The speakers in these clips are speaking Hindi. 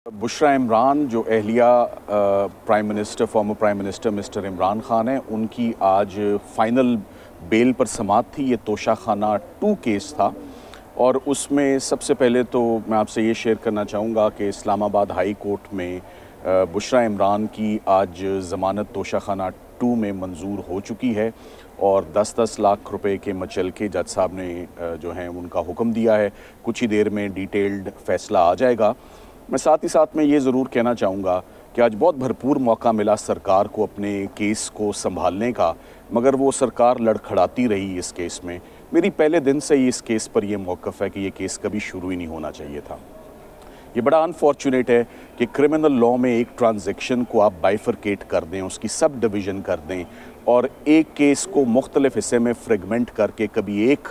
बुशरा इमरान जो अहलिया former prime minister mister Imran Khan है, उनकी आज फाइनल बेल पर समाअत थी। ये तोशाखाना 2 केस था और उसमें सबसे पहले तो मैं आपसे ये शेयर करना चाहूँगा कि इस्लामाबाद हाई कोर्ट में बुशरा इमरान की आज ज़मानत तोशाखाना 2 में मंजूर हो चुकी है और 10-10 लाख रुपए के मचलके जज साहब ने जो हैं उनका हुक्म दिया है। कुछ ही देर में डिटेल्ड फ़ैसला आ जाएगा। मैं साथ ही साथ में ये ज़रूर कहना चाहूँगा कि आज बहुत भरपूर मौका मिला सरकार को अपने केस को संभालने का, मगर वो सरकार लड़खड़ाती रही इस केस में। मेरी पहले दिन से ही इस केस पर यह मौक़िफ़ है कि ये केस कभी शुरू ही नहीं होना चाहिए था। ये बड़ा अनफॉर्चुनेट है कि क्रिमिनल लॉ में एक ट्रांजैक्शन को आप बाइफरकेट कर दें, उसकी सब डिवीज़न कर दें और एक केस को मुख्तलिफ हिस्से में फ्रेगमेंट करके कभी एक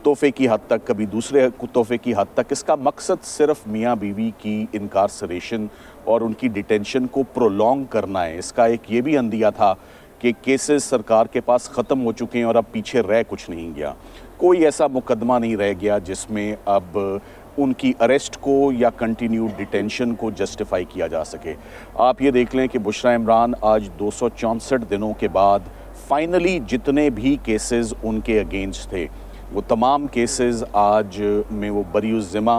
तोहफे की हद तक कभी दूसरे तोहफे की हद तक। इसका मकसद सिर्फ मियाँ बीवी की इनकारसरेशन और उनकी डिटेंशन को प्रोलॉन्ग करना है। इसका एक ये भी अंदिया था कि केसेस सरकार के पास ख़त्म हो चुके हैं और अब पीछे रह कुछ नहीं गया। कोई ऐसा मुकदमा नहीं रह गया जिसमें अब उनकी अरेस्ट को या कंटिन्यूड डिटेंशन को जस्टिफाई किया जा सके। आप ये देख लें कि बुशरा इमरान आज 264 दिनों के बाद फाइनली जितने भी केसेस उनके अगेंस्ट थे वो तमाम केसेस आज में वो बरीउज़्ज़िमा,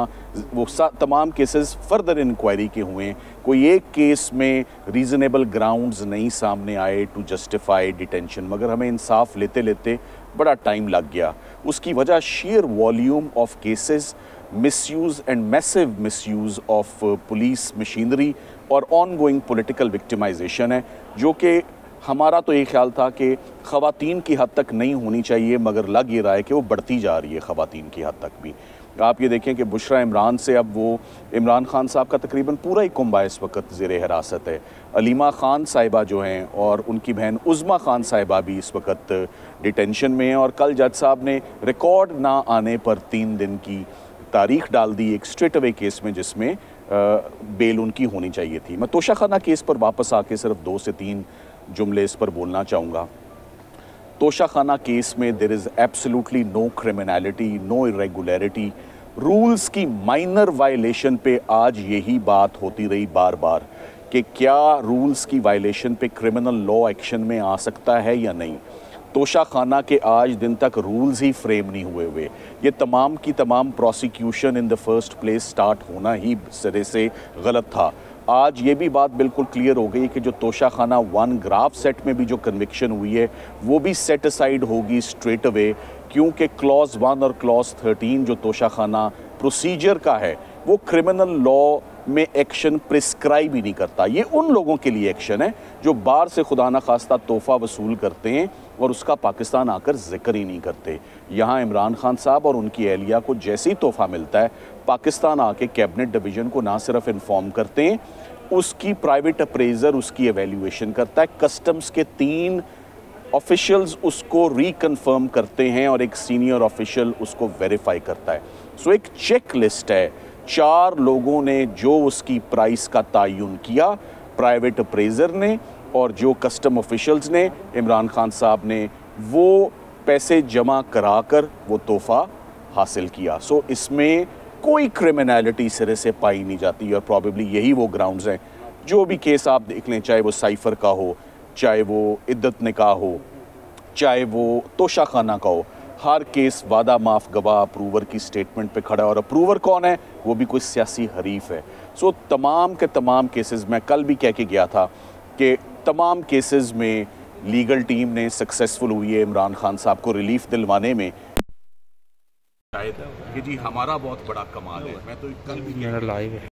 वो तमाम केसेस फर्दर इंक्वायरी के हुए। कोई एक केस में रीज़नेबल ग्राउंड्स नहीं सामने आए टू जस्टिफाई डिटेंशन, मगर हमें इंसाफ लेते लेते बड़ा टाइम लग गया। उसकी वजह share volume of cases, misuse and massive misuse of police machinery और ऑनगोइंग पॉलिटिकल विक्टिमाइजेशन है, जो कि हमारा तो ये ख्याल था कि ख़वातीन की हद तक नहीं होनी चाहिए, मगर लग ये रहा है कि वो बढ़ती जा रही है ख़वातीन की हद तक भी। आप ये देखें कि बुशरा इमरान से अब वो इमरान खान साहब का तकरीबन पूरा ही कुंबा इस वक्त ज़ेर हिरासत है। अलीमा खान साहिबा जो हैं और उनकी बहन उज़्मा खान साहिबा भी इस वक्त डिटेंशन में हैं और कल जज साहब ने रिकॉर्ड ना आने पर 3 दिन की तारीख डाल दी एक स्ट्रेट अवे केस में, जिसमें बेल उनकी होनी चाहिए थी। मैं तोशाखाना केस पर वापस आके सिर्फ 2 से 3 जुमले इस पर बोलना चाहूँगा। तोशाखाना केस में there is absolutely no criminality, no irregularity. Rules की माइनर वायलेशन पे आज यही बात होती रही बार बार कि क्या रूल्स की वायलेशन पे क्रिमिनल लॉ एक्शन में आ सकता है या नहीं। तोशाखाना के आज दिन तक रूल्स ही फ्रेम नहीं हुए। ये तमाम की तमाम prosecution in the first place start होना ही सिरे से गलत था। आज ये भी बात बिल्कुल क्लियर हो गई कि जो तोशाखाना 1 ग्राफ सेट में भी जो कन्विक्शन हुई है वो भी सेट असाइड होगी स्ट्रेट अवे, क्योंकि क्लॉज 1 और क्लॉज 13 जो तोशाखाना प्रोसीजर का है वो क्रिमिनल लॉ में एक्शन प्रिस्क्राइब ही नहीं करता। ये उन लोगों के लिए एक्शन है जो बाहर से खुदा न खास्ता तोहफ़ा वसूल करते हैं और उसका पाकिस्तान आकर जिक्र ही नहीं करते। यहाँ इमरान खान साहब और उनकी एहलिया को जैसे ही तोहफ़ा मिलता है पाकिस्तान आके कैबिनेट डिवीज़न को ना सिर्फ इन्फॉर्म करते हैं, उसकी प्राइवेट अप्रेजर उसकी एवेल्यूएशन करता है, कस्टम्स के 3 ऑफिशियल्स उसको रिकन्फर्म करते हैं और एक सीनियर ऑफिशियल उसको वेरीफाई करता है। सो एक चेक लिस्ट है, 4 लोगों ने जो उसकी प्राइस का तयन किया, प्राइवेट अप्रेजर ने और जो कस्टम ऑफिशियल्स ने, इमरान खान साहब ने वो पैसे जमा कराकर वो तोहफ़ा हासिल किया। सो इसमें कोई क्रिमिनलिटी सिरे से पाई नहीं जाती और प्रॉबेबली यही वो ग्राउंड्स हैं। जो भी केस आप देख लें, चाहे वो साइफ़र का हो, चाहे वो इद्दत निकाह हो, चाहे वो तोशाखाना का हो, हर केस वादा माफ़ गवाह अप्रूवर की स्टेटमेंट पे खड़ा है और अप्रूवर कौन है? वो भी कोई सियासी हरीफ है। सो तमाम के तमाम केसेस, मैं कल भी कह के गया था कि तमाम केसेस में लीगल टीम ने सक्सेसफुल हुई है इमरान खान साहब को रिलीफ दिलवाने में। शायद कि जी हमारा बहुत बड़ा कमाल है। मैं तो कल भी